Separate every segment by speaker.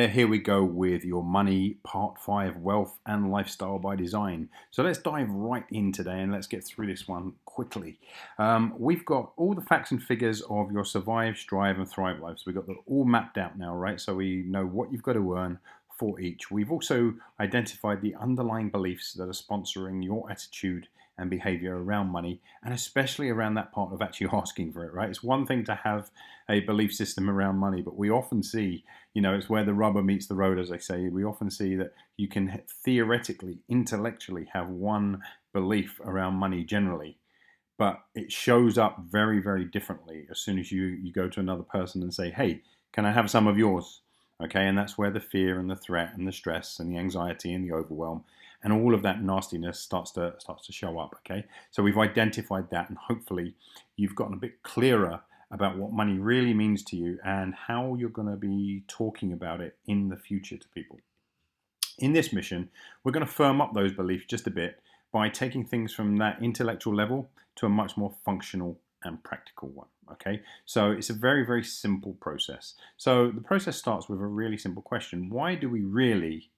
Speaker 1: there, here we go with your money, part 5, wealth and lifestyle by design. So let's dive right in today and let's get through this one quickly. We've got all the facts and figures of your survive, strive and thrive life. So we've got them all mapped out now, right? So we know what you've got to earn for each. We've also identified the underlying beliefs that are sponsoring your attitude and behavior around money, and especially around that part of actually asking for it, right? It's one thing to have a belief system around money, but we often see, it's where the rubber meets the road, as I say. We often see that you can theoretically, intellectually have one belief around money generally, but it shows up very, very differently as soon as you go to another person and say, hey, can I have some of yours? Okay, and that's where the fear and the threat and the stress and the anxiety and the overwhelm and all of that nastiness starts to show up. Okay, so we've identified that, and hopefully you've gotten a bit clearer about what money really means to you and how you're going to be talking about it in the future to people. In this mission, we're going to firm up those beliefs just a bit by taking things from that intellectual level to a much more functional and practical one. Okay, so it's a very, very simple process. So the process starts with a really simple question: why do we really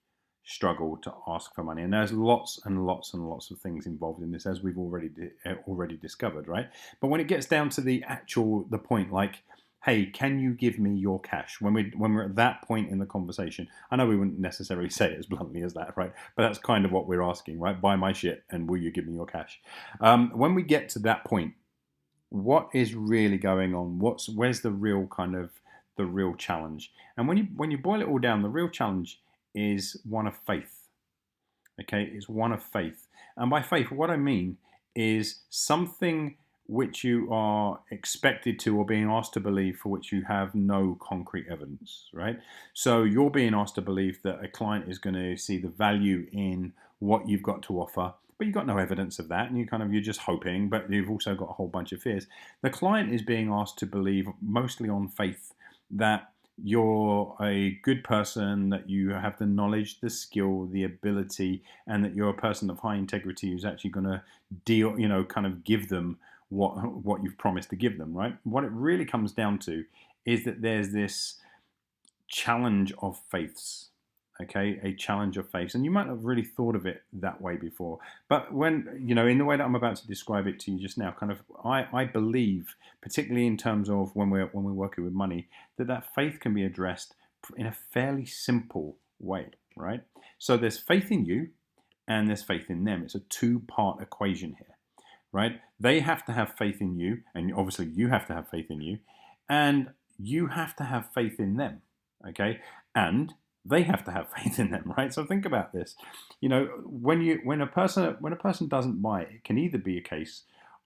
Speaker 1: struggle to ask for money? And there's lots and lots and lots of things involved in this, as we've already discovered, right? But when it gets down to the point, like, hey, can you give me your cash? When we're at that point in the conversation, I know we wouldn't necessarily say it as bluntly as that, right? But that's kind of what we're asking, right? Buy my shit and will you give me your cash? When we get to that point, what is really going on? Where's the real challenge? And when you boil it all down, the real challenge is one of faith. Okay, it's one of faith. And by faith, what I mean is something which you are expected to or being asked to believe for which you have no concrete evidence, right? So you're being asked to believe that a client is going to see the value in what you've got to offer, but you've got no evidence of that, and you're just hoping, but you've also got a whole bunch of fears. The client is being asked to believe, mostly on faith, that you're a good person, that you have the knowledge, the skill, the ability, and that you're a person of high integrity who's actually going to give them what you've promised to give them, right? What it really comes down to is that there's this challenge of faiths. Okay, a challenge of faiths, and you might not have really thought of it that way before. But when in the way that I'm about to describe it to you just now, I believe, particularly in terms of when we're working with money, that faith can be addressed in a fairly simple way, right? So there's faith in you, and there's faith in them. It's a two-part equation here, right? They have to have faith in you, and obviously you have to have faith in you, and you have to have faith in them. Okay, and they have to have faith in them, right? So think about this. When a person doesn't buy it can either be a case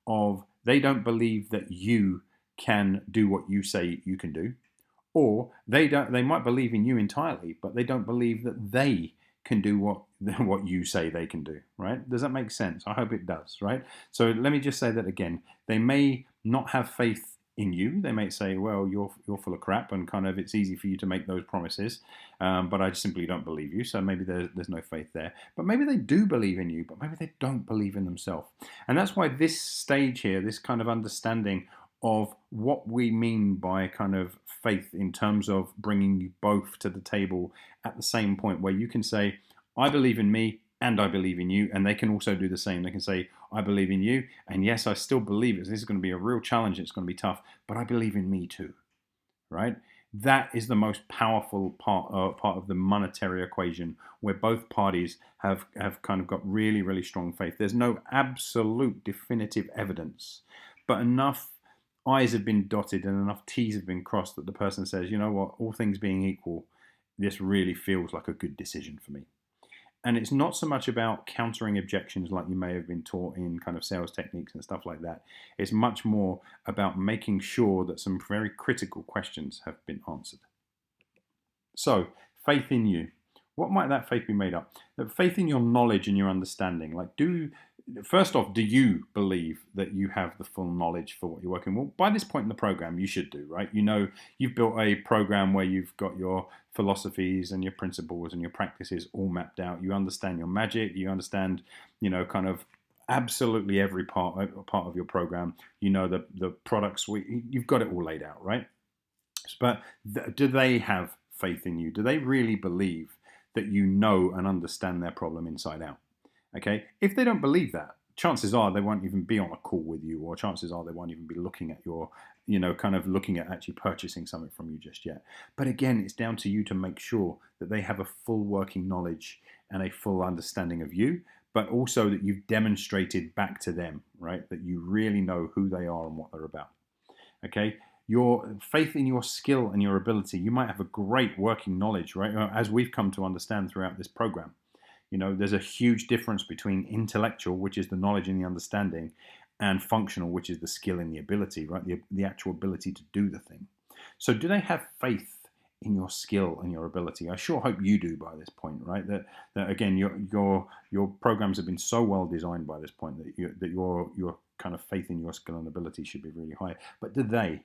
Speaker 1: of they don't believe that you can do what you say you can do, or they might believe in you entirely, but they don't believe that they can do what you say they can do, right? Does that make sense? I hope it does, right? So let me just say that again. They may not have faith in you. They may say, well, you're full of crap, and it's easy for you to make those promises, but I just simply don't believe you, so maybe there's no faith there. But maybe they do believe in you, but maybe they don't believe in themselves. And that's why this stage here, this kind of understanding of what we mean by faith in terms of bringing you both to the table at the same point, where you can say, I believe in me, and I believe in you, and they can also do the same. They can say, I believe in you, and yes, I still believe it. This is going to be a real challenge. It's going to be tough, but I believe in me too, right? That is the most powerful part of the monetary equation, where both parties have got really, really strong faith. There's no absolute definitive evidence, but enough I's have been dotted and enough T's have been crossed that the person says, you know what, all things being equal, this really feels like a good decision for me. And it's not so much about countering objections like you may have been taught in sales techniques and stuff like that. It's much more about making sure that some very critical questions have been answered. So, faith in you. What might that faith be made up? Faith in your knowledge and your understanding. First off, do you believe that you have the full knowledge for what you're working with? Well, by this point in the program, you should do, right? You've built a program where you've got your philosophies and your principles and your practices all mapped out. You understand your magic. You understand, absolutely every part of your program. The product suite. You've got it all laid out, right? But do they have faith in you? Do they really believe that you know and understand their problem inside out? Okay, if they don't believe that, chances are they won't even be on a call with you, or chances are they won't even be looking at your, kind of looking at actually purchasing something from you just yet. But again, it's down to you to make sure that they have a full working knowledge and a full understanding of you, but also that you've demonstrated back to them, right, that you really know who they are and what they're about. Okay, your faith in your skill and your ability. You might have a great working knowledge, right, as we've come to understand throughout this program. There's a huge difference between intellectual, which is the knowledge and the understanding, and functional, which is the skill and the ability, right? The actual ability to do the thing. So do they have faith in your skill and your ability? I sure hope you do by this point, right? That again, your programs have been so well designed by this point that your kind of faith in your skill and ability should be really high. But do they?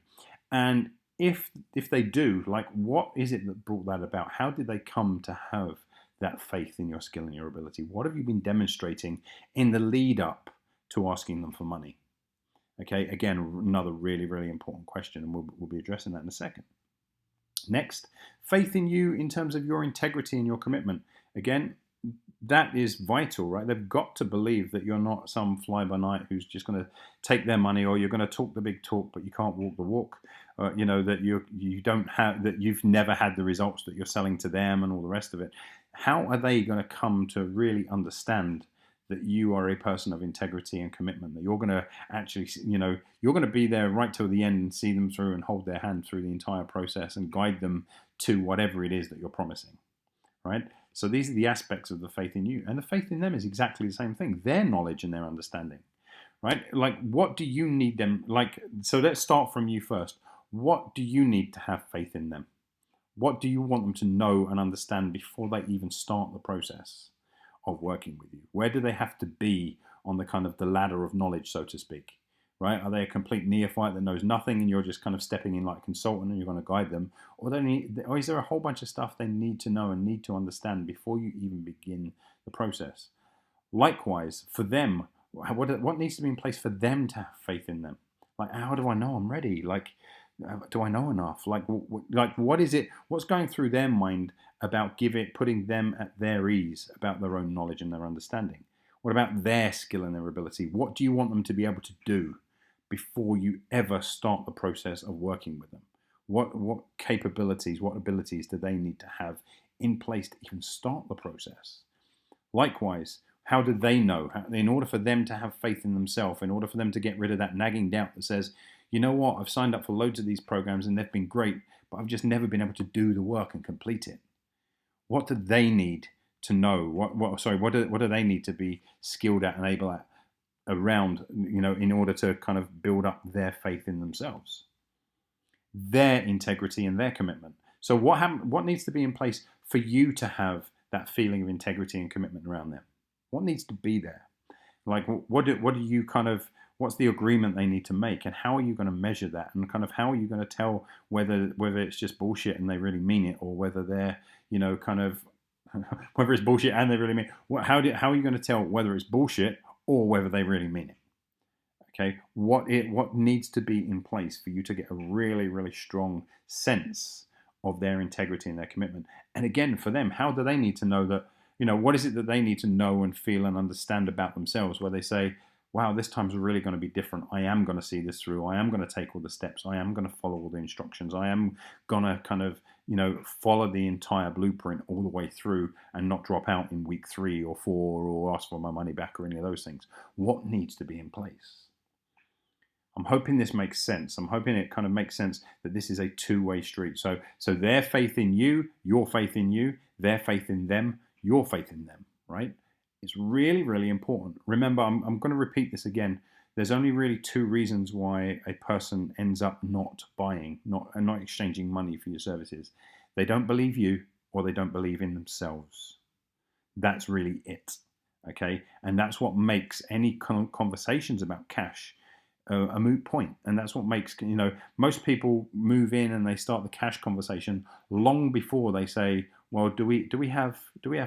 Speaker 1: And if they do, like, what is it that brought that about? How did they come to have that faith in your skill and your ability? What have you been demonstrating in the lead up to asking them for money? Okay, again, another really, really important question, and we'll be addressing that in a second. Next, faith in you in terms of your integrity and your commitment. Again, that is vital, right? They've got to believe that you're not some fly-by-night who's just going to take their money, or you're going to talk the big talk, but you can't walk the walk. That you don't have, that you've never had the results that you're selling to them, and all the rest of it. How are they going to come to really understand that you are a person of integrity and commitment? That you're going to actually, you're going to be there right till the end and see them through and hold their hand through the entire process and guide them to whatever it is that you're promising, right? So these are the aspects of the faith in you. And the faith in them is exactly the same thing. Their knowledge and their understanding, right? Like, what do you need them? Like, so let's start from you first. What do you need to have faith in them? What do you want them to know and understand before they even start the process of working with you? Where do they have to be on the kind of the ladder of knowledge, so to speak? Right? Are they a complete neophyte that knows nothing and you're just kind of stepping in like a consultant and you're going to guide them? Or is there a whole bunch of stuff they need to know and need to understand before you even begin the process? Likewise, for them, what needs to be in place for them to have faith in them? Like, how do I know I'm ready? Like, do I know enough? Like what is it? What's going through their mind about putting them at their ease about their own knowledge and their understanding? What about their skill and their ability? What do you want them to be able to do before you ever start the process of working with them? What capabilities, what abilities do they need to have in place to even start the process? Likewise, how do they know? In order for them to have faith in themselves, in order for them to get rid of that nagging doubt that says, you know what, I've signed up for loads of these programs and they've been great, but I've just never been able to do the work and complete it. What do they need to know? What do they need to be skilled at and able at around, in order to kind of build up their faith in themselves, their integrity and their commitment? So what needs to be in place for you to have that feeling of integrity and commitment around them? What needs to be there? Like, what's the agreement they need to make, and how are you going to measure that, and kind of how are you going to tell whether it's just bullshit and they really mean it, or whether they're, whether it's bullshit and they really mean it? How are you going to tell whether it's bullshit or whether they really mean it? Okay, what needs to be in place for you to get a really, really strong sense of their integrity and their commitment? And again, for them, how do they need to know that, what is it that they need to know and feel and understand about themselves, where they say, wow, this time's really going to be different. I am going to see this through. I am going to take all the steps. I am going to follow all the instructions. I am going to kind of, follow the entire blueprint all the way through and not drop out in week 3 or 4 or ask for my money back or any of those things. What needs to be in place? I'm hoping this makes sense. I'm hoping it kind of makes sense that this is a two-way street. So their faith in you, your faith in you, their faith in them, your faith in them, right? It's really, really important. Remember, I'm going to repeat this again. There's only really 2 reasons why a person ends up not buying, not exchanging money for your services. They don't believe you, or they don't believe in themselves. That's really it, okay? And that's what makes any conversations about cash a moot point. And that's what makes, most people move in and they start the cash conversation long before they say, well, do we have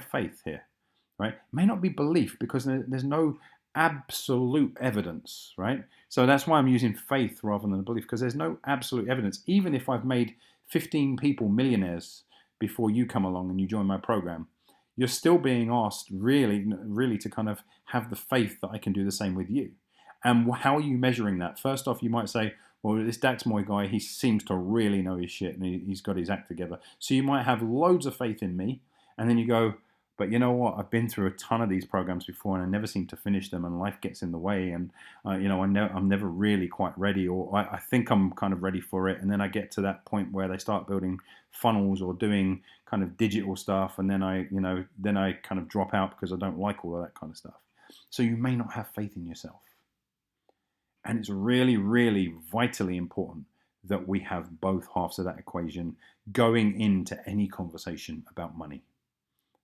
Speaker 1: faith here? Right? It may not be belief, because there's no absolute evidence, right? So that's why I'm using faith rather than belief, because there's no absolute evidence. Even if I've made 15 people millionaires before you come along and you join my program, you're still being asked really to kind of have the faith that I can do the same with you. And how are you measuring that? First off, you might say, well, this Dax Moy guy, he seems to really know his shit and he's got his act together. So you might have loads of faith in me, and then you go, but you know what? I've been through a ton of these programs before, and I never seem to finish them, and life gets in the way, and I'm never really quite ready, or I think I'm kind of ready for it, and then I get to that point where they start building funnels or doing kind of digital stuff, and then I kind of drop out because I don't like all of that kind of stuff. So you may not have faith in yourself. And it's really, really vitally important that we have both halves of that equation going into any conversation about money.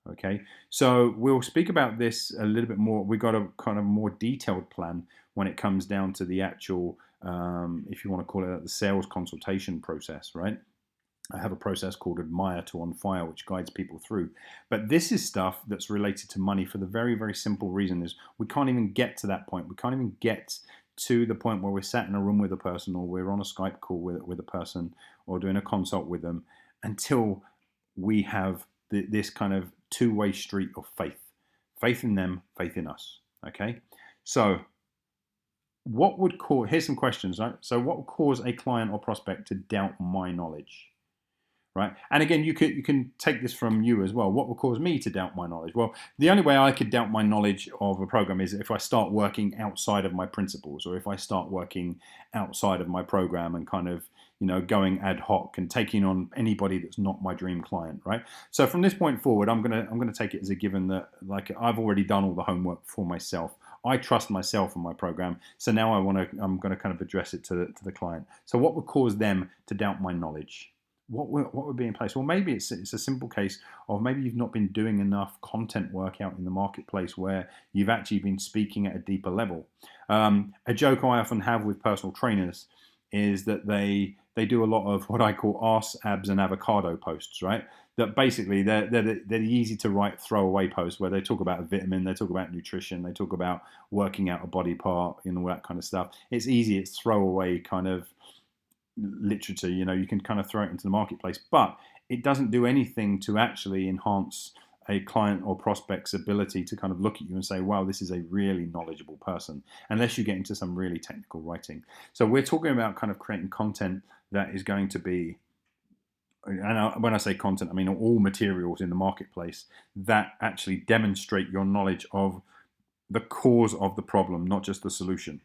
Speaker 1: Okay, so we'll speak about this a little bit more. We've got a kind of more detailed plan when it comes down to the actual, if you want to call it the sales consultation process, right? I have a process called Admire to On Fire, which guides people through. But this is stuff that's related to money for the very, very simple reason is we can't even get to that point. We can't even get to the point where we're sat in a room with a person, or we're on a Skype call with a person, or doing a consult with them, until we have this kind of two-way street of faith in them, faith in us. Okay, so what would cause, here's some questions, right? So what would cause a client or prospect to doubt my knowledge? Right? And again, you can take this from you as well. What will cause me to doubt my knowledge? Well, the only way I could doubt my knowledge of a program is if I start working outside of my principles, or if I start working outside of my program and kind of, going ad hoc and taking on anybody that's not my dream client, right? So from this point forward, I'm gonna take it as a given that, like, I've already done all the homework for myself. I trust myself and my program, so now I'm gonna kind of address it to the client. So what would cause them to doubt my knowledge? What would be in place? Well, maybe it's a simple case of maybe you've not been doing enough content work out in the marketplace where you've actually been speaking at a deeper level. A joke I often have with personal trainers is that they do a lot of what I call arse, abs, and avocado posts, right? That basically they're the easy to write throwaway posts where they talk about a vitamin, they talk about nutrition, they talk about working out a body part, all that kind of stuff. It's easy, it's throwaway kind of literature, you can kind of throw it into the marketplace, but it doesn't do anything to actually enhance a client or prospect's ability to kind of look at you and say, wow, this is a really knowledgeable person, unless you get into some really technical writing. So we're talking about kind of creating content that is going to be, and when I say content, I mean all materials in the marketplace that actually demonstrate your knowledge of the cause of the problem, not just the solution.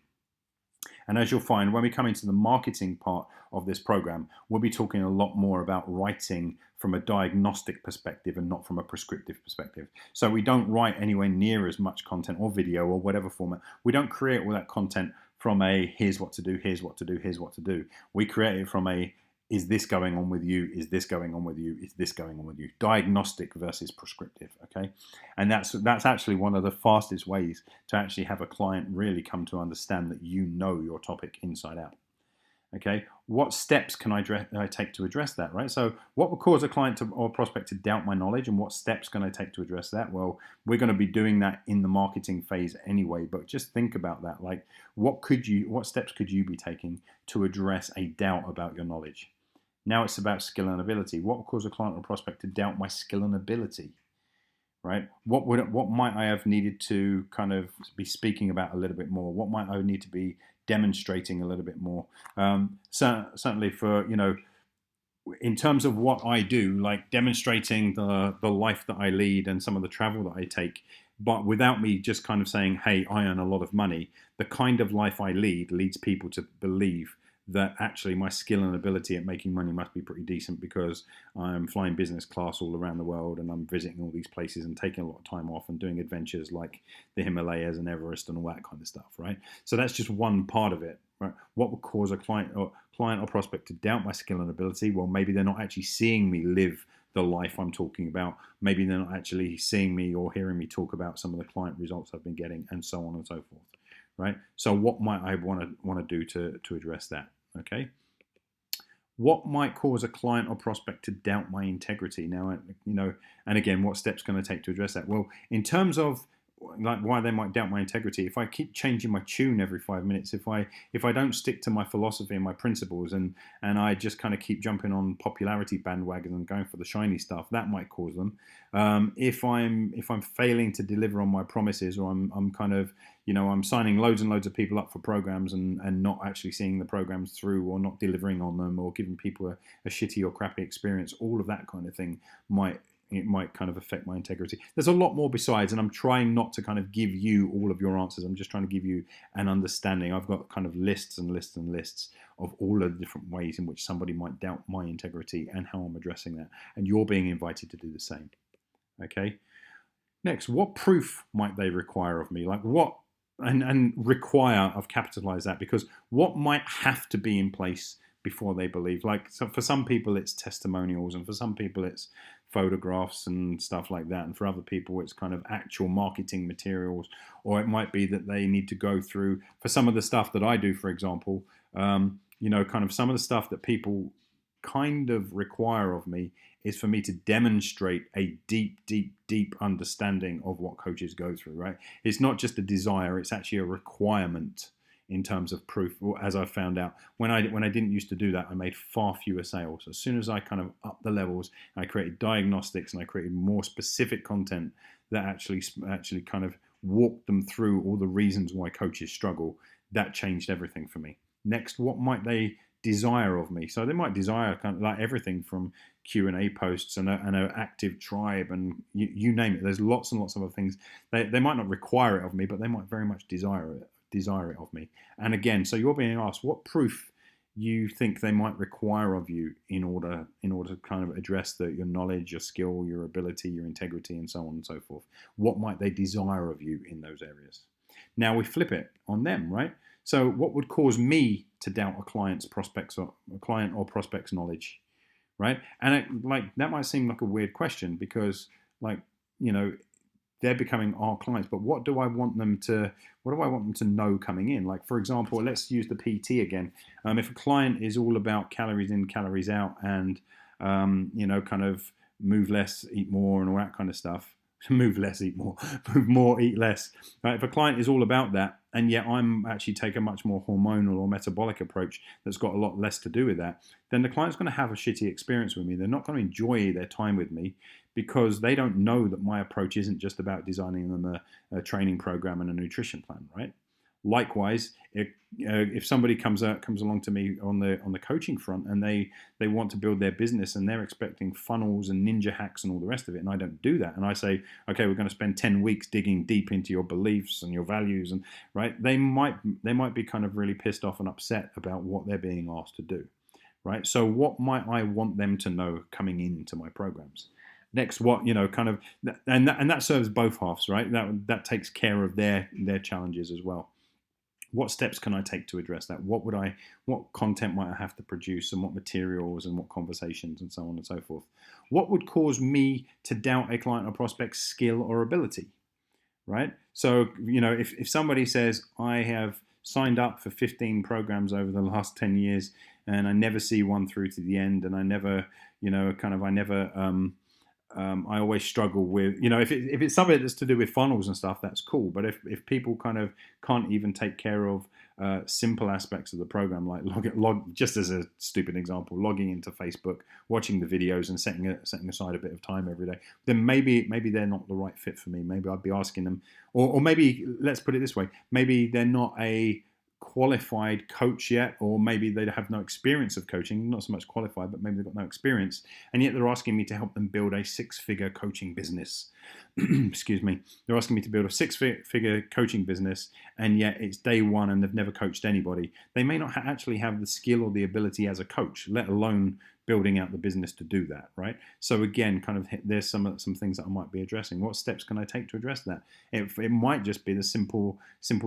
Speaker 1: And as you'll find, when we come into the marketing part of this program, we'll be talking a lot more about writing from a diagnostic perspective and not from a prescriptive perspective. So we don't write anywhere near as much content or video or whatever format. We don't create all that content from a here's what to do, here's what to do, here's what to do. We create it from a is this going on with you? Is this going on with you? Is this going on with you? Diagnostic versus prescriptive, okay? And that's actually one of the fastest ways to actually have a client really come to understand that you know your topic inside out, okay? What steps can I take to address that, right? So what would cause a client or prospect to doubt my knowledge, and what steps can I take to address that? Well, we're going to be doing that in the marketing phase anyway, but just think about that. Like, what steps could you be taking to address a doubt about your knowledge? Now it's about skill and ability. What would cause a client or prospect to doubt my skill and ability, right? What might I have needed to kind of be speaking about a little bit more? What might I need to be demonstrating a little bit more? Certainly for, in terms of what I do, like demonstrating the life that I lead and some of the travel that I take, but without me just kind of saying, hey, I earn a lot of money, the kind of life I lead leads people to believe that actually my skill and ability at making money must be pretty decent, because I'm flying business class all around the world and I'm visiting all these places and taking a lot of time off and doing adventures like the Himalayas and Everest and all that kind of stuff, right? So that's just one part of it, right? What would cause a client or prospect to doubt my skill and ability? Well, maybe they're not actually seeing me live the life I'm talking about. Maybe they're not actually seeing me or hearing me talk about some of the client results I've been getting, and so on and so forth. Right? So what might I want to do to address that? Okay. What might cause a client or prospect to doubt my integrity? Now, and again, what steps can I take to address that? Well, in terms of why they might doubt my integrity. If I keep changing my tune every 5 minutes, if I don't stick to my philosophy and my principles, and I just kind of keep jumping on popularity bandwagons and going for the shiny stuff, that might cause them. If I'm failing to deliver on my promises, or I'm kind of, I'm signing loads and loads of people up for programs and not actually seeing the programs through, or not delivering on them, or giving people a shitty or crappy experience, all of that kind of thing might kind of affect my integrity. There's a lot more besides, and I'm trying not to kind of give you all of your answers. I'm just trying to give you an understanding. I've got kind of lists and lists and lists of all of the different ways in which somebody might doubt my integrity and how I'm addressing that. And you're being invited to do the same. Okay. Next, what proof might they require of me? Like what, and require, I've capitalized that, because what might have to be in place before they believe? Like, so for some people it's testimonials, and for some people it's photographs and stuff like that, and for other people it's kind of actual marketing materials, or it might be that they need to go through, for some of the stuff that I do, for example, kind of some of the stuff that people kind of require of me is for me to demonstrate a deep understanding of what coaches go through, right? It's not just a desire, it's actually a requirement in terms of proof. As I found out, when I didn't used to do that, I made far fewer sales. As soon as I kind of upped the levels, I created diagnostics and I created more specific content that actually kind of walked them through all the reasons why coaches struggle. That changed everything for me. Next, what might they desire of me? So they might desire kind of like everything from Q&A posts and an active tribe, and you name it. There's lots and lots of other things. They might not require it of me, but they might very much desire it of me. And again, so you're being asked what proof you think they might require of you in order to kind of address your knowledge, your skill, your ability, your integrity, and so on and so forth. What might they desire of you in those areas? Now we flip it on them, right? So what would cause me to doubt a client or prospect's knowledge, right? And that might seem like a weird question, because they're becoming our clients, but what do I want them to know coming in? Like, for example, let's use the PT again. If a client is all about calories in, calories out, and kind of move less, eat more, and all that kind of stuff. Move less, eat more. Move more, eat less. Right? If a client is all about that, and yet I'm actually take a much more hormonal or metabolic approach that's got a lot less to do with that, then the client's going to have a shitty experience with me. They're not going to enjoy their time with me, because they don't know that my approach isn't just about designing them a training program and a nutrition plan, right? Likewise, if somebody comes along to me on the coaching front, and they want to build their business, and they're expecting funnels and ninja hacks and all the rest of it, and I don't do that, and I say, okay, we're going to spend 10 weeks digging deep into your beliefs and your values, and right, they might be kind of really pissed off and upset about what they're being asked to do, right? So what might I want them to know coming into my programs? Next, what kind of, and that serves both halves, right? That takes care of their challenges as well. What steps can I take to address that? What content might I have to produce, and what materials and what conversations and so on and so forth? What would cause me to doubt a client or prospect's skill or ability, right? So, if somebody says, I have signed up for 15 programs over the last 10 years and I never see one through to the end, and I never, I always struggle with, if it's something that's to do with funnels and stuff, that's cool. But if people kind of can't even take care of simple aspects of the program, like just as a stupid example, logging into Facebook, watching the videos, and setting aside a bit of time every day, then maybe they're not the right fit for me. Maybe I'd be asking them, or maybe, let's put it this way, maybe they're not a qualified coach yet, or maybe they have no experience of coaching, not so much qualified, but maybe they've got no experience, and yet they're asking me to help them build a six-figure coaching business. Excuse me. They're asking me to build a six-figure coaching business, and yet it's day one and they've never coached anybody. They may not actually have the skill or the ability as a coach, let alone building out the business to do that, right? So again, kind of there's some things that I might be addressing. What steps can I take to address that? It might just be the simple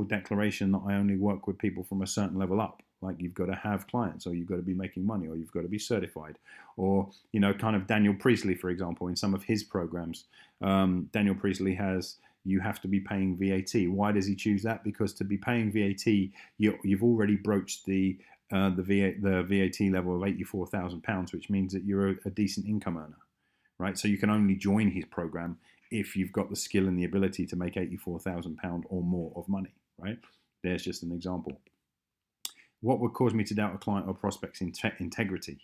Speaker 1: declaration that I only work with people from a certain level up. Like, you've got to have clients, or you've got to be making money, or you've got to be certified, or kind of Daniel Priestley, for example, in some of his programs, Daniel Priestley has, you have to be paying VAT. Why does he choose that? Because to be paying VAT, you've already broached the VAT level of £84,000, which means that you're a decent income earner, right? So you can only join his program if you've got the skill and the ability to make £84,000 or more of money, right? There's just an example. What would cause me to doubt a client or prospect's integrity?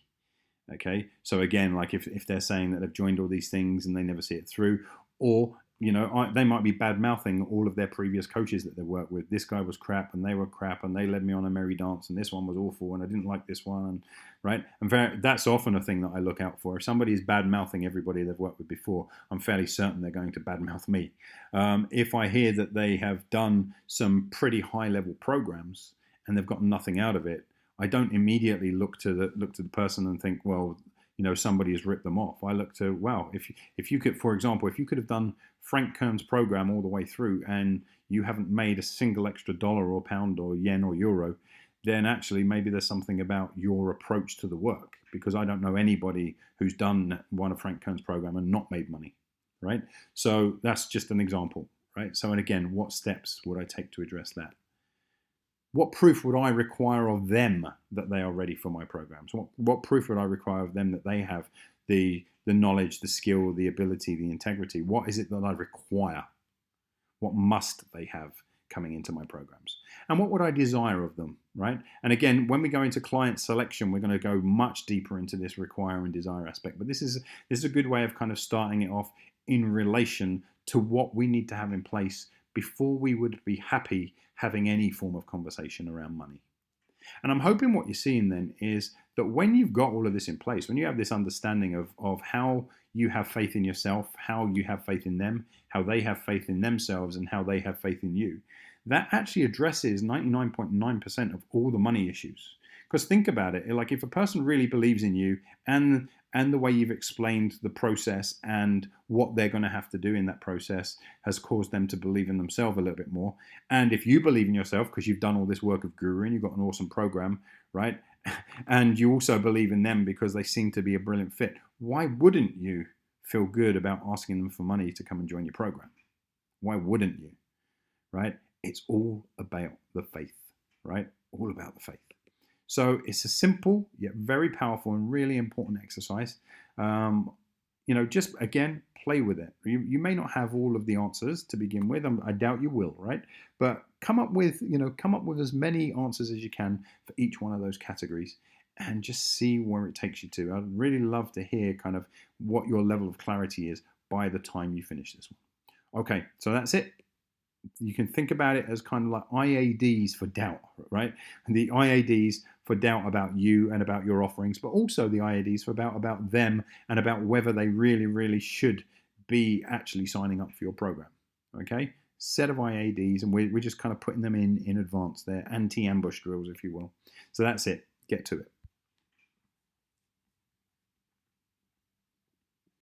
Speaker 1: Okay, so again, like if they're saying that they've joined all these things and they never see it through, or they might be bad mouthing all of their previous coaches that they worked with. This guy was crap, and they were crap, and they led me on a merry dance, and this one was awful, and I didn't like this one, right? And that's often a thing that I look out for. If somebody is bad mouthing everybody they've worked with before, I'm fairly certain they're going to bad mouth me. If I hear that they have done some pretty high level programs and they've got nothing out of it, I don't immediately look to the person and think, well, somebody has ripped them off. I look to, wow, if you could, for example, if you could have done Frank Kern's program all the way through and you haven't made a single extra dollar or pound or yen or euro, then actually maybe there's something about your approach to the work, because I don't know anybody who's done one of Frank Kern's program and not made money, right? So that's just an example, right? So, and again, what steps would I take to address that? What proof would I require of them that they are ready for my programs? What proof would I require of them that they have the knowledge, the skill, the ability, the integrity? What is it that I require? What must they have coming into my programs? And what would I desire of them, right? And again, when we go into client selection, we're going to go much deeper into this require and desire aspect. But this is a good way of kind of starting it off in relation to what we need to have in place before we would be happy having any form of conversation around money. And I'm hoping what you're seeing then is that when you've got all of this in place, when you have this understanding of how you have faith in yourself, how you have faith in them, how they have faith in themselves, and how they have faith in you, that actually addresses 99.9% of all the money issues. Because think about it, like if a person really believes in you and the way you've explained the process and what they're going to have to do in that process has caused them to believe in themselves a little bit more. And if you believe in yourself because you've done all this work of guru and you've got an awesome program, right? And you also believe in them because they seem to be a brilliant fit, why wouldn't you feel good about asking them for money to come and join your program? Why wouldn't you, right? It's all about the faith, right? All about the faith. So it's a simple yet very powerful and really important exercise. Just again, play with it. You may not have all of the answers to begin with. I doubt you will, right? But come up with as many answers as you can for each one of those categories, and just see where it takes you to. I'd really love to hear kind of what your level of clarity is by the time you finish this one. Okay, so that's it. You can think about it as kind of like IADs for doubt, right? And the IADs for doubt about you and about your offerings, but also the IADs for about them and about whether they really, really should be actually signing up for your program. Okay? Set of IADs, and we're just kind of putting them in advance. They're anti-ambush drills, if you will. So that's it. Get to it.